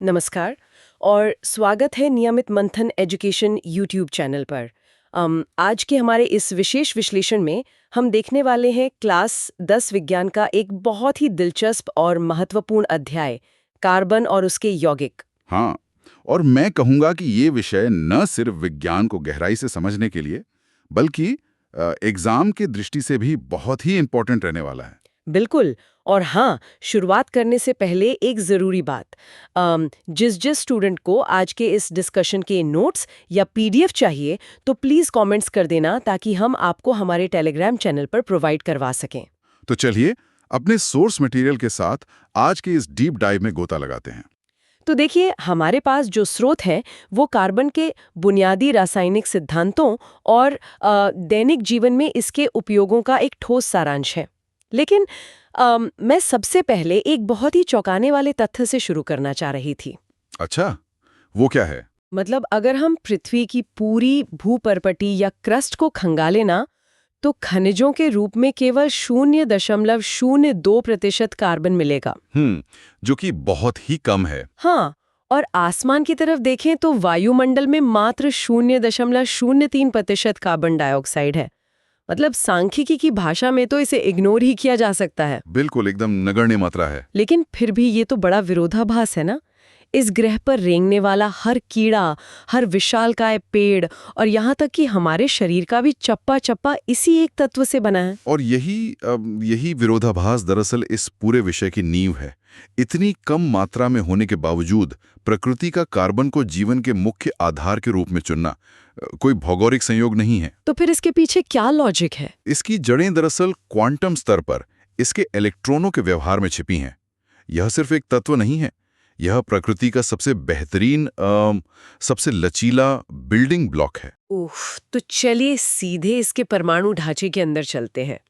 नमस्कार और स्वागत है नियमित मंथन एजुकेशन यूट्यूब चैनल पर। आज के हमारे इस विशेष विश्लेषण में हम देखने वाले हैं क्लास 10 विज्ञान का एक बहुत ही दिलचस्प और महत्वपूर्ण अध्याय, कार्बन और उसके यौगिक। हाँ, और मैं कहूँगा कि ये विषय न सिर्फ विज्ञान को गहराई से समझने के लिए, बल्कि एग्जाम की दृष्टि से भी बहुत ही इम्पोर्टेंट रहने वाला है। बिल्कुल। और हाँ, शुरुआत करने से पहले एक ज़रूरी बात, जिस स्टूडेंट को आज के इस डिस्कशन के नोट्स या पीडीएफ चाहिए तो प्लीज़ कमेंट्स कर देना ताकि हम आपको हमारे टेलीग्राम चैनल पर प्रोवाइड करवा सकें। तो चलिए अपने सोर्स मटेरियल के साथ आज के इस डीप डाइव में गोता लगाते हैं। तो देखिए, हमारे पास जो स्रोत है वो कार्बन के बुनियादी रासायनिक सिद्धांतों और दैनिक जीवन में इसके उपयोगों का एक ठोस सारांश है। लेकिन मैं सबसे पहले एक बहुत ही चौंकाने वाले तथ्य से शुरू करना चाह रही थी। अच्छा, वो क्या है? मतलब अगर हम पृथ्वी की पूरी भूपर्पटी या क्रस्ट को खंगाले ना, तो खनिजों के रूप में केवल 0.02% कार्बन मिलेगा। जो कि बहुत ही कम है। हाँ, और आसमान की तरफ देखें तो वायुमंडल में मात्र 0.03% कार्बन डाइऑक्साइड है। मतलब सांख्यिकी की भाषा में तो इसे इग्नोर ही किया जा सकता है। बिल्कुल, एकदम नगण्य मात्रा है। लेकिन फिर भी ये तो बड़ा विरोधाभास है ना। इस ग्रह पर रेंगने वाला हर कीड़ा, हर विशालकाय पेड़ और यहाँ तक कि हमारे शरीर का भी चप्पा चप्पा इसी एक तत्व से बना है। और यही विरोधाभास दरअसल इस पूरे विषय की नींव है। इतनी कम मात्रा में होने के बावजूद प्रकृति का कार्बन को जीवन के मुख्य आधार के रूप में चुनना कोई भौगोलिक संयोग नहीं है। तो फिर इसके पीछे क्या लॉजिक है? इसकी जड़ें दरअसल क्वांटम स्तर पर इसके इलेक्ट्रॉनों के व्यवहार में छिपी हैं। यह सिर्फ एक तत्व नहीं है, यह प्रकृति का सबसे बेहतरीन, सबसे लचीला बिल्डिंग ब्लॉक है। तो चलिए सीधे इसके परमाणु ढांचे के अंदर चलते हैं।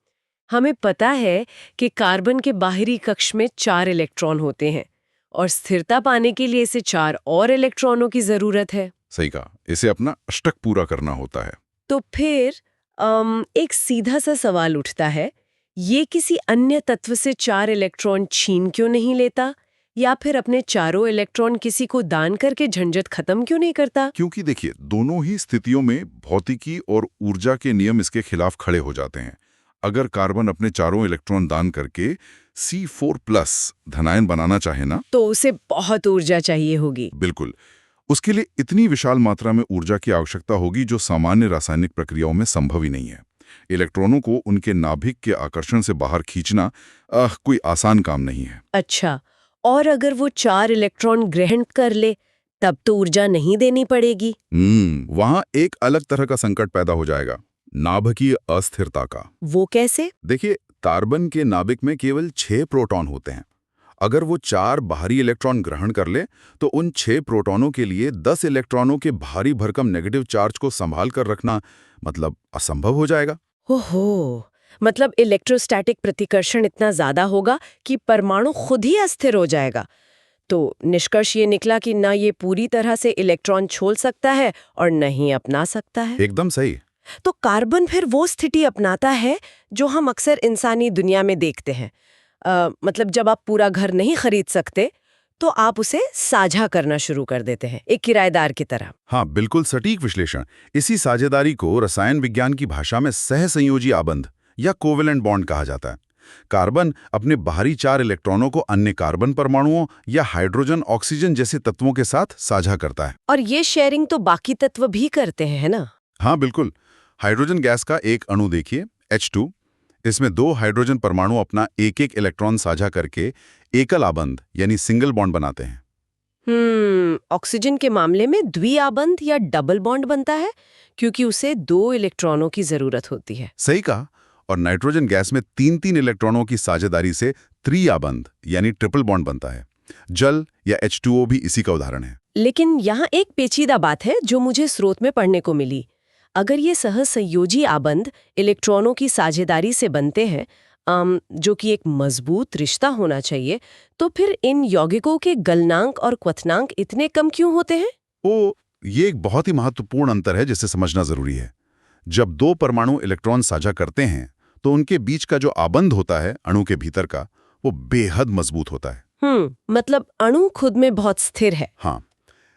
हमें पता है कि कार्बन के बाहरी कक्ष में 4 इलेक्ट्रॉन होते हैं और स्थिरता पाने के लिए इसे 4 और इलेक्ट्रॉनों की जरूरत है। सही कहा, इसे अपना अष्टक पूरा करना होता है। तो फिर एक सीधा सा सवाल उठता है, ये किसी अन्य तत्व से 4 इलेक्ट्रॉन छीन क्यों नहीं लेता, या फिर अपने चारों इलेक्ट्रॉन किसी को दान करके झंझट खत्म क्यों नहीं करता? क्योंकि देखिए, दोनों ही स्थितियों में भौतिकी और ऊर्जा के नियम इसके खिलाफ खड़े हो जाते हैं। अगर कार्बन अपने चारों इलेक्ट्रॉन दान करके C4+ धनायन बनाना चाहे ना, तो उसे बहुत ऊर्जा चाहिए होगी। बिल्कुल, उसके लिए इतनी विशाल मात्रा में ऊर्जा की आवश्यकता होगी जो सामान्य रासायनिक प्रक्रियाओं में संभव ही नहीं है। इलेक्ट्रॉनों को उनके नाभिक के आकर्षण से बाहर खींचना कोई आसान काम नहीं है। अच्छा, और अगर वो 4 इलेक्ट्रॉन ग्रहण कर ले, तब तो ऊर्जा नहीं देनी पड़ेगी। वहां एक अलग तरह का संकट पैदा हो जाएगा, नाभिकीय अस्थिरता का। वो कैसे? देखिए, कार्बन के नाभिक में केवल 6 प्रोटॉन होते हैं। अगर वो 4 बाहरी इलेक्ट्रॉन ग्रहण कर ले, तो उन 6 प्रोटॉनों के लिए 10 इलेक्ट्रॉनों के भारी भरकम नेगेटिव चार्ज को संभाल कर रखना मतलब असंभव हो जाएगा। ओहो, मतलब इलेक्ट्रोस्टैटिक प्रतिकर्षण इतना ज्यादा होगा कि परमाणु खुद ही अस्थिर हो जाएगा। तो निष्कर्ष ये निकला कि ना ये पूरी तरह से इलेक्ट्रॉन छोड़ सकता है और न ही अपना सकता है। एकदम सही। तो कार्बन फिर वो स्थिति अपनाता है जो हम अक्सर इंसानी दुनिया में देखते हैं। मतलब जब आप पूरा घर नहीं खरीद सकते तो आप उसे साझा करना शुरू कर देते हैं, एक किराएदार की तरह। हाँ, बिल्कुल सटीक विश्लेषण। इसी साझेदारी को रसायन विज्ञान की भाषा में सहसंयोजी आबंध या कोवेलेंट बॉन्ड कहा जाता है। कार्बन अपने बाहरी 4 इलेक्ट्रॉनों को अन्य कार्बन परमाणुओं या हाइड्रोजन, ऑक्सीजन जैसे तत्वों के साथ साझा करता है। और ये शेयरिंग तो बाकी तत्व भी करते हैं, है ना? हाँ, बिल्कुल। हाइड्रोजन गैस का एक अणु देखिए, H2। इसमें 2 हाइड्रोजन परमाणु अपना एक एक इलेक्ट्रॉन साझा करके एकल आबंध यानी सिंगल बॉन्ड बनाते हैं। ऑक्सीजन के मामले में द्विआबंध या डबल बॉन्ड बनता है क्योंकि उसे 2 इलेक्ट्रॉनों की जरूरत होती है। सही कहा। और नाइट्रोजन गैस में 3-3 इलेक्ट्रॉनों की साझेदारी से त्रिआबंध यानी ट्रिपल बॉन्ड बनता है। जल या H2O भी इसी का उदाहरण है। लेकिन यहाँ एक पेचीदा बात है जो मुझे स्रोत में पढ़ने को मिली। अगर ये सहसंयोजी आबंध इलेक्ट्रॉनों की साझेदारी से बनते हैं, जो कि एक मजबूत रिश्ता होना चाहिए, तो फिर इन यौगिकों के गलनांक और क्वथनांक इतने कम क्यों होते हैं? ये एक बहुत ही महत्वपूर्ण अंतर है जिसे समझना जरूरी है। जब 2 परमाणु इलेक्ट्रॉन साझा करते हैं तो उनके बीच का जो आबंध होता है अणु के भीतर का, वो बेहद मजबूत होता है। मतलब अणु खुद में बहुत स्थिर है। हाँ,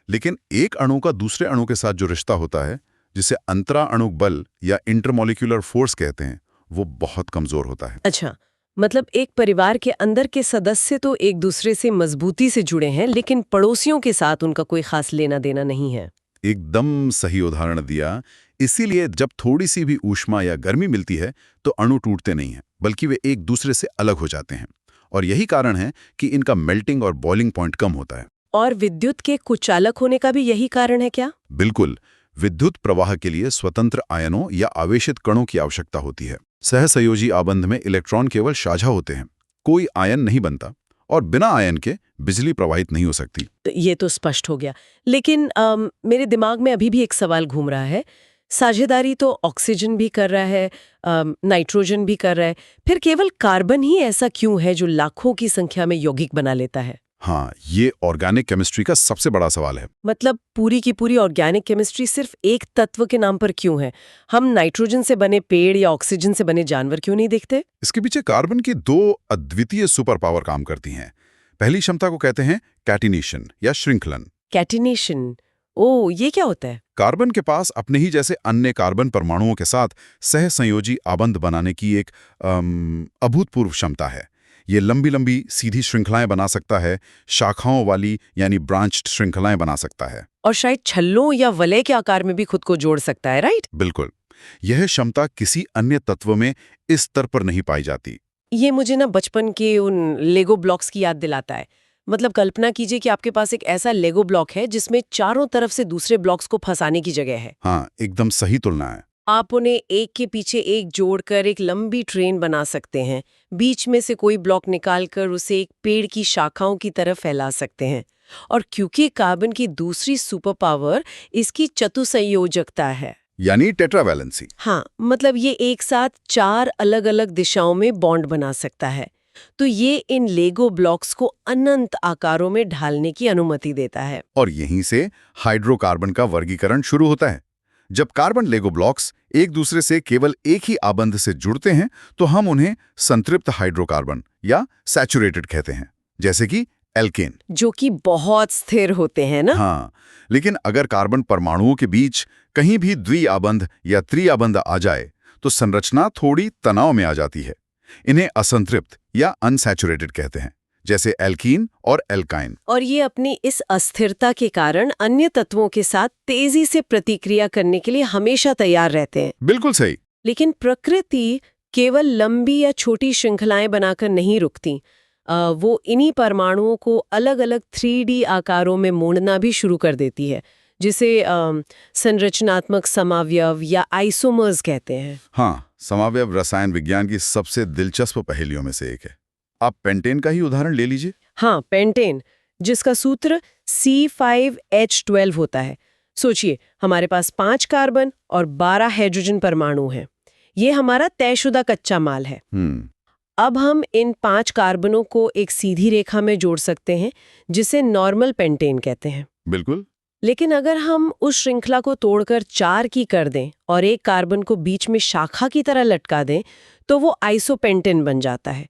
लेकिन एक अणु का दूसरे अणु के साथ जो रिश्ता होता है, जिसे अंतरा अणुक बल या इंटरमॉलिक्यूलर फोर्स कहते हैं, वो बहुत कमजोर होता है। अच्छा, मतलब एक परिवार के अंदर के सदस्य तो एक दूसरे से मजबूती से जुड़े हैं, लेकिन पड़ोसियों के साथ उनका कोई खास लेना देना नहीं है। एकदम सही उदाहरण दिया। इसीलिए जब थोड़ी सी भी ऊष्मा या गर्मी मिलती है तो अणु टूटते नहीं हैं, बल्कि वे एक दूसरे से अलग हो जाते हैं। और यही कारण है कि इनका मेल्टिंग और बॉइलिंग पॉइंट कम होता है। और विद्युत के कुचालक होने का भी यही कारण है क्या? बिल्कुल, विद्युत प्रवाह के लिए स्वतंत्र आयनों या आवेशित कणों की आवश्यकता होती है। सहसंयोजी आबंध में इलेक्ट्रॉन केवल साझा होते हैं, कोई आयन नहीं बनता, और बिना आयन के बिजली प्रवाहित नहीं हो सकती। तो ये तो स्पष्ट हो गया, लेकिन मेरे दिमाग में अभी भी एक सवाल घूम रहा है। साझेदारी तो ऑक्सीजन भी कर रहा है, नाइट्रोजन भी कर रहा है, फिर केवल कार्बन ही ऐसा क्यों है जो लाखों की संख्या में यौगिक बना लेता है? हाँ, ये ऑर्गेनिक केमिस्ट्री का सबसे बड़ा सवाल है। मतलब पूरी की पूरी ऑर्गेनिक केमिस्ट्री सिर्फ एक तत्व के नाम पर क्यों है? हम नाइट्रोजन से बने पेड़ या ऑक्सीजन से बने जानवर क्यों नहीं देखते? इसके पीछे कार्बन की दो अद्वितीय सुपर पावर काम करती हैं। पहली क्षमता को कहते हैं कैटिनेशन या श्रृंखलन। कैटिनेशन, ओ ये क्या होता है? कार्बन के पास अपने ही जैसे अन्य कार्बन परमाणुओं के साथ सहसंयोजी आबंध बनाने की एक अभूतपूर्व क्षमता है। ये लंबी लंबी सीधी श्रृंखलाएं बना सकता है, शाखाओं वाली यानी ब्रांच्ड श्रृंखलाएं बना सकता है, और शायद छल्लों या वलय के आकार में भी खुद को जोड़ सकता है, राइट? बिल्कुल। यह क्षमता किसी अन्य तत्व में इस स्तर पर नहीं पाई जाती। ये मुझे ना बचपन के उन लेगो ब्लॉक्स की याद दिलाता है। मतलब कल्पना कीजिए कि आपके पास एक ऐसा लेगो ब्लॉक है जिसमें चारों तरफ से दूसरे ब्लॉक्स को फंसाने की जगह है। हाँ, एकदम सही तुलना है। आप उन्हें एक के पीछे एक जोड़कर एक लंबी ट्रेन बना सकते हैं। बीच में से कोई ब्लॉक निकालकर उसे एक पेड़ की शाखाओं की तरह फैला सकते हैं। और क्योंकि कार्बन की दूसरी सुपर पावर इसकी चतुसंयोजकता है, यानी टेट्रावैलेंसी। हाँ, मतलब ये एक साथ 4 अलग-अलग दिशाओं में बॉन्ड बना सकता है। तो ये इन लेगो ब्लॉक्स को अनंत आकारों में ढालने की अनुमति देता है। और यहीं से हाइड्रोकार्बन का वर्गीकरण शुरू होता है। जब कार्बन लेगो ब्लॉक्स एक दूसरे से केवल एक ही आबंध से जुड़ते हैं तो हम उन्हें संतृप्त हाइड्रोकार्बन या सैचुरेटेड कहते हैं, जैसे कि एल्केन। जो कि बहुत स्थिर होते हैं ना? हाँ, लेकिन अगर कार्बन परमाणुओं के बीच कहीं भी द्विआबंध या त्रिआबंध आ जाए तो संरचना थोड़ी तनाव में आ जाती है। इन्हें असंतृप्त या अनसैचुरेटेड कहते हैं, जैसे एल्कीन और एल्काइन। और ये अपनी इस अस्थिरता के कारण अन्य तत्वों के साथ तेजी से प्रतिक्रिया करने के लिए हमेशा तैयार रहते हैं। बिल्कुल सही। लेकिन प्रकृति केवल लंबी या छोटी श्रृंखलाएं बनाकर नहीं रुकती। वो इन्हीं परमाणुओं को अलग-अलग 3D आकारों में मोड़ना भी शुरू कर देती है, जिसे संरचनात्मक समावयव या आइसोमर्स कहते हैं। हाँ, समावयव रसायन विज्ञान की सबसे दिलचस्प पहेलियों में से एक है। आप पेंटेन का ही उदाहरण ले लीजिए। हाँ, पेंटेन, जिसका सूत्र C5H12 होता है। सोचिए, हमारे पास 5 कार्बन और 12 हाइड्रोजन परमाणु हैं। ये हमारा तयशुदा कच्चा माल है। अब हम इन 5 कार्बनों को एक सीधी रेखा में जोड़ सकते हैं, जिसे नॉर्मल पेंटेन कहते हैं। बिल्कुल। लेकिन अगर हम उस श्रृंखला को तोड़कर 4 की कर दें और एक कार्बन को बीच में शाखा की तरह लटका दें, तो वो आइसोपेंटेन बन जाता है।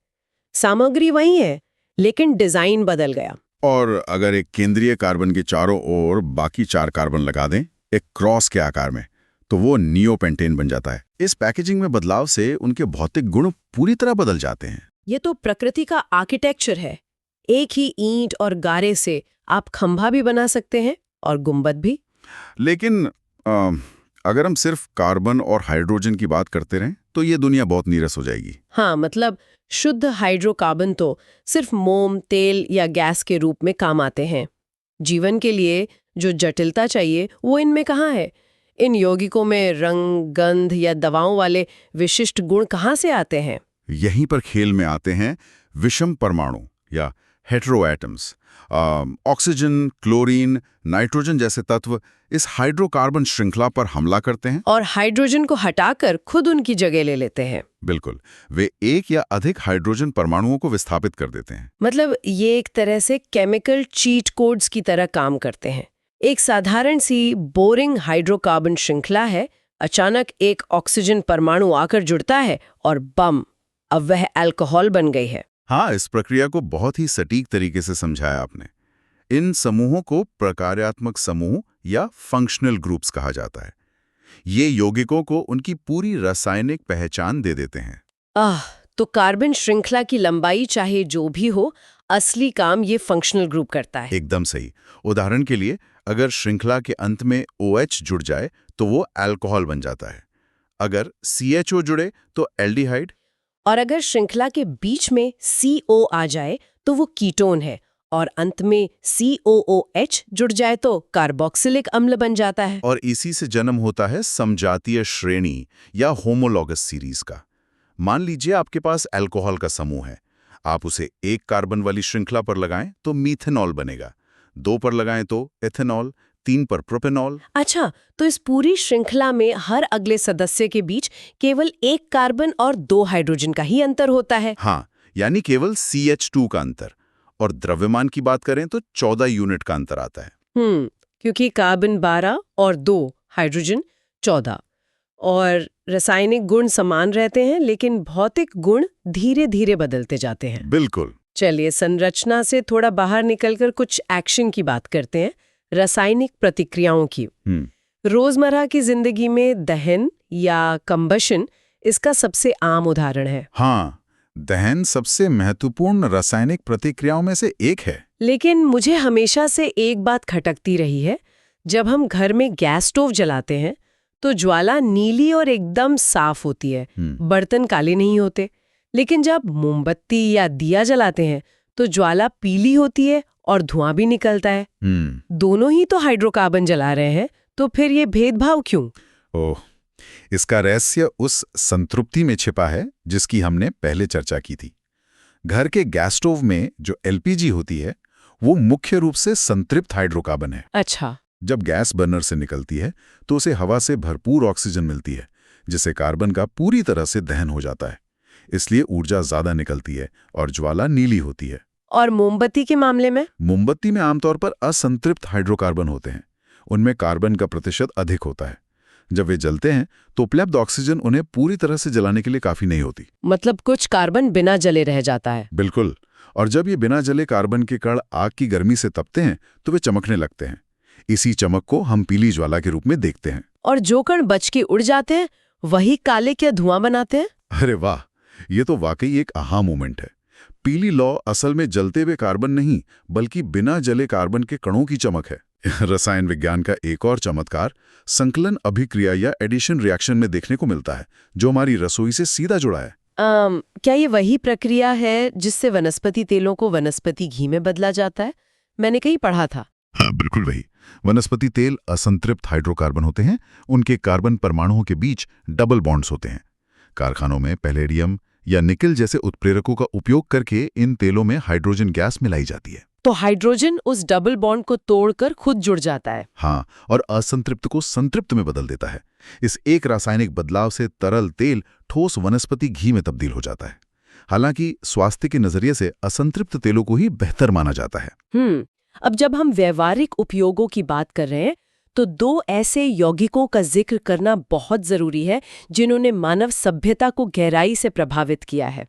सामग्री वही है, लेकिन डिजाइन बदल गया। और अगर एक केंद्रीय कार्बन के चारों ओर बाकी 4 कार्बन लगा दें, एक क्रॉस के आकार में, तो वो नियोपेंटेन बन जाता है। इस पैकेजिंग में बदलाव से उनके भौतिक गुण पूरी तरह बदल जाते हैं। ये तो प्रकृति का आर्किटेक्चर है। एक ही ईंट और गारे से आप खंभा भी बना सकते हैं और गुंबद भी। लेकिन अगर हम सिर्फ कार्बन और हाइड्रोजन की बात करते रहें तो ये दुनिया बहुत नीरस हो जाएगी। हाँ, मतलब शुद्ध हाइड्रोकार्बन तो सिर्फ मोम, तेल या गैस के रूप में काम आते हैं। जीवन के लिए जो जटिलता चाहिए वो इनमें कहाँ है? इन यौगिकों में रंग, गंध या दवाओं वाले विशिष्ट गुण कहाँ से आते हैं? यहीं पर खेल में आते हैं विषम परमाणु या हेटेरोएटम्स। ऑक्सीजन, क्लोरीन, नाइट्रोजन जैसे तत्व इस हाइड्रोकार्बन श्रृंखला पर हमला करते हैं और हाइड्रोजन को हटाकर खुद उनकी जगह ले लेते हैं। बिल्कुल, वे एक या अधिक हाइड्रोजन परमाणुओं को विस्थापित कर देते हैं। मतलब ये एक तरह से केमिकल चीट कोड्स की तरह काम करते हैं। एक साधारण सी बोरिंग हाइड्रोकार्बन श्रृंखला है, अचानक एक ऑक्सीजन परमाणु आकर जुड़ता है और बम, अब वह अल्कोहल बन गई है। हाँ, इस प्रक्रिया को बहुत ही सटीक तरीके से समझाया आपने। इन समूहों को प्रकार्यात्मक समूह या फंक्शनल ग्रुप्स कहा जाता है। ये यौगिकों को उनकी पूरी रासायनिक पहचान दे देते हैं। तो कार्बन श्रृंखला की लंबाई चाहे जो भी हो, असली काम ये फंक्शनल ग्रुप करता है। एकदम सही। उदाहरण के लिए, अगर श्रृंखला के अंत में OH जुड़ जाए तो वो अल्कोहल बन जाता है। अगर CHO जुड़े तो एल्डिहाइड। और अगर श्रृंखला के बीच में CO आ जाए तो वो कीटोन है, और अंत में COOH जुड़ जाए तो कार्बोक्सिलिक अम्ल बन जाता है। और इसी से जन्म होता है समजातीय श्रेणी या होमोलॉगस सीरीज का। मान लीजिए आपके पास अल्कोहल का समूह है। आप उसे 1 कार्बन वाली श्रृंखला पर लगाएं तो मीथेनॉल बनेगा, 2 पर लगाएं तो एथेनॉल, 3 पर प्रोपेनॉल। अच्छा, तो इस पूरी श्रृंखला में हर अगले सदस्य के बीच केवल 1 कार्बन और 2 हाइड्रोजन का ही अंतर होता है। हाँ, यानी केवल CH2 का अंतर। और द्रव्यमान की बात करें तो 14 यूनिट का अंतर आता है। क्योंकि कार्बन 12 और 2 हाइड्रोजन 14, और रासायनिक गुण समान रहते हैं लेकिन भौतिक गुण धीरे धीरे बदलते जाते हैं। बिल्कुल। चलिए, संरचना से थोड़ा बाहर निकलकर कुछ एक्शन की बात करते हैं, रासायनिक प्रतिक्रियाओं की। रोजमर्रा की जिंदगी में दहन या कंबशन इसका सबसे आम उदाहरण है। हाँ, दहन सबसे महत्वपूर्ण रासायनिक प्रतिक्रियाओं में से एक है। लेकिन मुझे हमेशा से एक बात खटकती रही है। जब हम घर में गैस स्टोव जलाते हैं तो ज्वाला नीली और एकदम साफ होती है, बर्तन काले नहीं होते। लेकिन जब मोमबत्ती या दिया जलाते हैं तो ज्वाला पीली होती है और धुआं भी निकलता है। दोनों ही तो हाइड्रोकार्बन जला रहे हैं, तो फिर ये भेदभाव क्यों? ओह, इसका रहस्य उस संतृप्ति में छिपा है जिसकी हमने पहले चर्चा की थी। घर के गैस स्टोव में जो LPG होती है वो मुख्य रूप से संतृप्त हाइड्रोकार्बन है। अच्छा। जब गैस बर्नर से निकलती है तो उसे हवा से भरपूर ऑक्सीजन मिलती है, जिससे कार्बन का पूरी तरह से दहन हो जाता है। इसलिए ऊर्जा ज्यादा निकलती है और ज्वाला नीली होती है। और मोमबत्ती के मामले में? मोमबत्ती में आमतौर पर असंतृप्त हाइड्रोकार्बन होते हैं। उनमें कार्बन का प्रतिशत अधिक होता है। जब वे जलते हैं तो उपलब्ध ऑक्सीजन उन्हें पूरी तरह से जलाने के लिए काफी नहीं होती। मतलब कुछ कार्बन बिना जले रह जाता है। बिल्कुल। और जब ये बिना जले कार्बन के कण आग की गर्मी से तपते हैं तो वे चमकने लगते हैं। इसी चमक को हम पीली ज्वाला के रूप में देखते हैं। और जो कण बच के उड़ जाते हैं वही काले क्या धुआं बनाते हैं? अरे वाह, ये तो वाकई एक आहा मोमेंट है। पीली लौ असल में जलते हुए कार्बन नहीं बल्कि बिना जले कार्बन के कणों की चमक है। रसायन विज्ञान का एक और चमत्कार संकलन अभिक्रिया या एडिशन रिएक्शन में देखने को मिलता है, जो हमारी रसोई से सीधा जुड़ा है। क्या ये वही प्रक्रिया है जिससे वनस्पति तेलों को वनस्पति घी में बदला जाता है? मैंने कहीं पढ़ा था। हाँ, बिल्कुल वही। वनस्पति तेल असंतृप्त हाइड्रोकार्बन होते हैं। उनके कार्बन परमाणुओं के बीच डबल बॉन्ड्स होते हैं। कारखानों में पैलेडियम या निकल जैसे उत्प्रेरकों का उपयोग करके इन तेलों में हाइड्रोजन गैस मिलाई जाती है। तो हाइड्रोजन उस डबल बॉन्ड को तोड़कर खुद जुड़ जाता है। हाँ, और असंतृप्त को संतृप्त में बदल देता है। इस एक रासायनिक बदलाव से तरल तेल ठोस वनस्पति घी में तब्दील हो जाता है। हालांकि स्वास्थ्य के नजरिए से असंतृप्त तेलों को ही बेहतर माना जाता है। अब जब हम व्यवहारिक उपयोगों की बात कर रहे हैं तो 2 ऐसे यौगिकों का जिक्र करना बहुत जरूरी है जिन्होंने मानव सभ्यता को गहराई से प्रभावित किया है।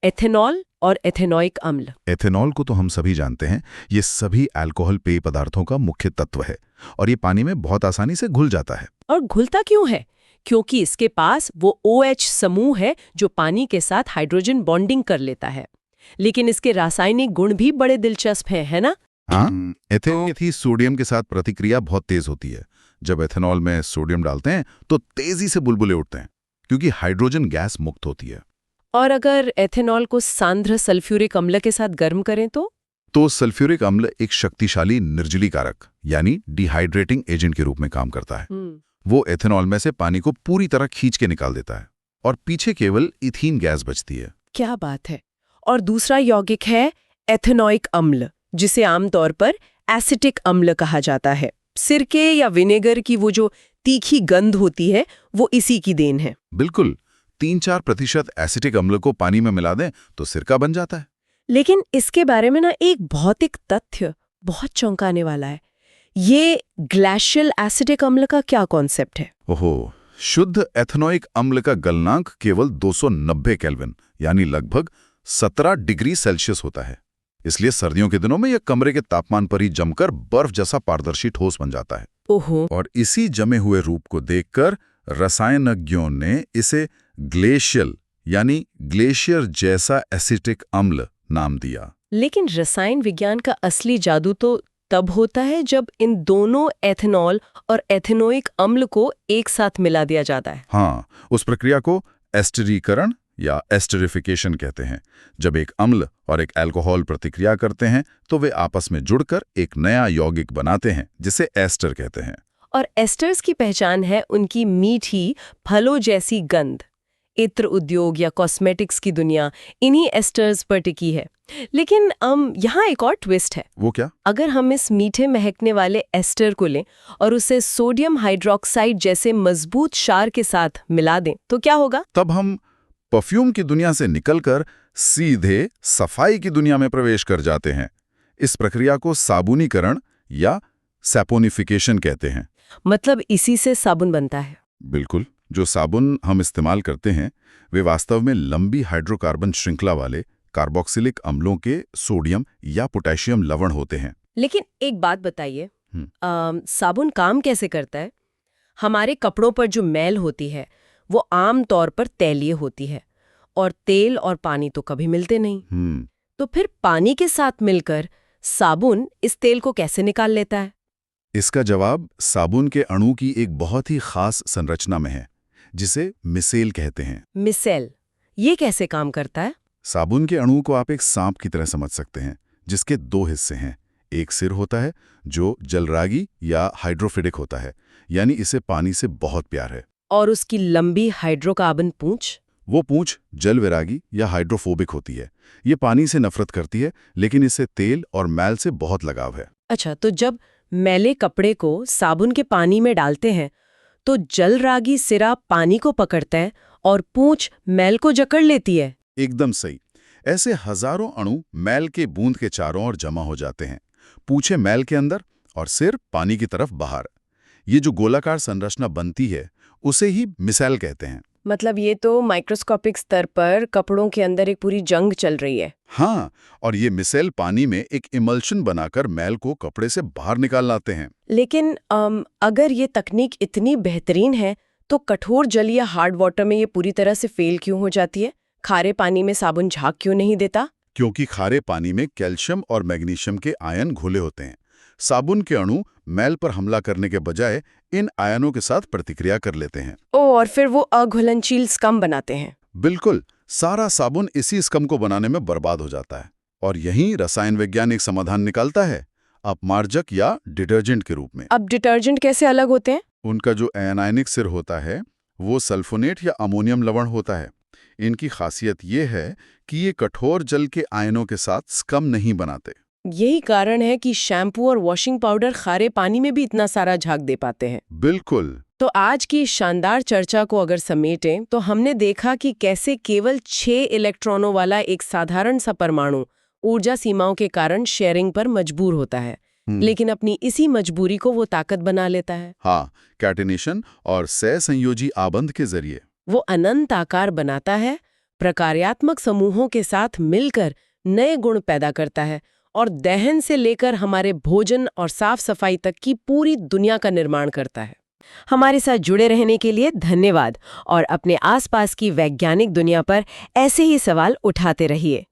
एथेनॉल और एथेनोइक अम्ल। एथेनॉल को तो हम सभी जानते हैं। ये सभी अल्कोहल पेय पदार्थों का मुख्य तत्व है और ये पानी में बहुत आसानी से घुल जाता है। और घुलता क्यों है? क्योंकि इसके पास वो OH समूह है जो पानी के साथ हाइड्रोजन बॉन्डिंग कर लेता है। लेकिन इसके रासायनिक गुण भी बड़े दिलचस्प हैं, है ना? हाँ, एथेनॉल सोडियम के साथ प्रतिक्रिया बहुत तेज होती है। जब एथेनॉल में सोडियम डालते हैं तो तेजी से बुलबुले उठते हैं क्योंकि हाइड्रोजन गैस मुक्त होती है। और अगर एथेनॉल को सांद्र सल्फ्यूरिक अम्ल के साथ गर्म करें तो सल्फ्यूरिक अम्ल एक शक्तिशाली निर्जलीकारक यानी डिहाइड्रेटिंग एजेंट के रूप में काम करता है। वो एथेनॉल में से पानी को पूरी तरह खींच के निकाल देता है और पीछे केवल इथीन गैस बचती है। क्या बात है। और दूसरा यौगिक है एथेनोइक अम्ल, जिसे आमतौर पर एसिटिक अम्ल कहा जाता है। सिरके या विनेगर की वो जो तीखी गंध होती है वो इसी की देन है। बिल्कुल। 3-4% एसिटिक अम्ल को पानी में मिला दें तो सिरका बन जाता है। लेकिन इसके बारे में एक भौतिक तथ्य बहुत चौंकाने वाला है। ये ग्लेशियल एसिटिक अम्ल का क्या कॉन्सेप्ट है? ओहो, शुद्ध एथेनोइक अम्ल का गलनांक केवल 290 केल्विन यानी लगभग 17 डिग्री सेल्सियस होता है। इसलिए सर्दियों के दिनों में यह कमरे के तापमान पर ही जमकर बर्फ जैसा पारदर्शी ठोस बन जाता है। ओहो। और इसी जमे हुए रूप को देखकर रसायनज्ञों ने इसे ग्लेशियल यानी ग्लेशियर जैसा एसिटिक अम्ल नाम दिया। लेकिन रसायन विज्ञान का असली जादू तो तब होता है जब इन दोनों एथेनॉल और एथेनोइक अम्ल को एक साथ मिला दिया जाता है। हाँ, उस प्रक्रिया को एस्टरीकरण या एस्टरिफिकेशन कहते हैं। जब एक अम्ल और एक अल्कोहल प्रतिक्रिया करते हैं तो वे आपस में जुड़कर एक नया यौगिक बनाते हैं जिसे एस्टर कहते हैं। और एस्टर्स की पहचान है उनकी मीठी फलों जैसी गंध। इत्र उद्योग या कॉस्मेटिक्स की दुनिया इन्हीं एस्टर्स पर टिकी है। लेकिन यहाँ एक और ट्विस्ट है। वो क्या? अगर हम इस मीठे महकने वाले एस्टर को लें और उसे सोडियम हाइड्रोक्साइड जैसे मजबूत क्षार के साथ मिला दें तो क्या होगा? तब हम परफ्यूम की दुनिया से निकलकर सीधे सफाई की दुनिया में प्रवेश कर जाते हैं। इस प्रक्रिया को साबुनीकरण या सैपोनिफिकेशन कहते हैं। मतलब इसी से साबुन बनता है? बिल्कुल। जो साबुन हम इस्तेमाल करते हैं वे वास्तव में लंबी हाइड्रोकार्बन श्रृंखला वाले कार्बोक्सिलिक अम्लों के सोडियम या पोटेशियम लवण होते हैं। लेकिन एक बात बताइए, साबुन काम कैसे करता है? हमारे कपड़ों पर जो मैल होती है वो आम तौर पर तैलीय होती है और तेल और पानी तो कभी मिलते नहीं। तो फिर पानी के साथ मिलकर साबुन इस तेल को कैसे निकाल लेता है? इसका जवाब साबुन के अणु की एक बहुत ही खास संरचना में है जिसे मिसेल कहते हैं। मिसेल, ये कैसे काम करता है? साबुन के अणु को आप एक सांप की तरह समझ सकते हैं जिसके दो हिस्से हैं। एक सिर होता है जो जलरागी या हाइड्रोफिलिक होता है, यानी इसे पानी से बहुत प्यार है। और उसकी लंबी हाइड्रोकार्बन पूंछ? वो पूंछ जलविरागी या हाइड्रोफोबिक होती है। ये पानी से नफरत करती है लेकिन इसे तेल और मैल से बहुत लगाव है। अच्छा, तो जब मैले कपड़े को साबुन के पानी में डालते हैं तो जलरागी सिरा पानी को पकड़ता है और पूंछ मैल को जकड़ लेती है। एकदम सही। ऐसे हजारों अणु मैल के बूंद के चारों ओर जमा हो जाते हैं। पूंछें मैल के अंदर और सिर पानी की तरफ बाहर। ये जो गोलाकार संरचना बनती है उसे ही मिसेल कहते हैं। मतलब ये तो माइक्रोस्कोपिक स्तर पर कपड़ों के अंदर एक पूरी जंग चल रही है। हाँ, और ये मिसेल पानी में एक इमल्शन बनाकर मैल को कपड़े से बाहर निकाल लाते हैं। लेकिन अगर ये तकनीक इतनी बेहतरीन है तो कठोर जल या हार्ड वाटर में ये पूरी तरह से फेल क्यों हो जाती है? खारे पानी में साबुन झाग क्यों नहीं देता? क्योंकि खारे पानी में कैल्शियम और मैग्नीशियम के आयन घुले होते हैं। साबुन के अणु मैल पर हमला करने के बजाय इन आयनों के साथ प्रतिक्रिया कर लेते हैं। और फिर वो अघुलनशील स्कम बनाते हैं। बिल्कुल, सारा साबुन इसी स्कम को बनाने में बर्बाद हो जाता है। और यहीं रसायन वैज्ञानिक समाधान निकालता है, अपमार्जक या डिटर्जेंट के रूप में। अब डिटर्जेंट कैसे अलग होते हैं? उनका जो एनायनिक सिर होता है वो सल्फोनेट या अमोनियम लवण होता है। इनकी खासियत ये है कि ये कठोर जल के आयनों के साथ स्कम नहीं बनाते। यही कारण है कि शैम्पू और वॉशिंग पाउडर खारे पानी में भी इतना सारा झाग दे पाते हैं। बिल्कुल। तो आज की शानदार चर्चा को अगर समेटें तो हमने देखा कि कैसे केवल 6 इलेक्ट्रॉनों वाला एक साधारण सा परमाणु ऊर्जा सीमाओं के कारण शेयरिंग पर मजबूर होता है, लेकिन अपनी इसी मजबूरी को वो ताकत बना लेता है। हाँ, कैटिनेशन और सहसंयोजी आबंध के जरिए वो अनंत आकार बनाता है, प्रकार्यात्मक समूहों के साथ मिलकर नए गुण पैदा करता है और दहन से लेकर हमारे भोजन और साफ सफाई तक की पूरी दुनिया का निर्माण करता है। हमारे साथ जुड़े रहने के लिए धन्यवाद और अपने आसपास की वैज्ञानिक दुनिया पर ऐसे ही सवाल उठाते रहिए।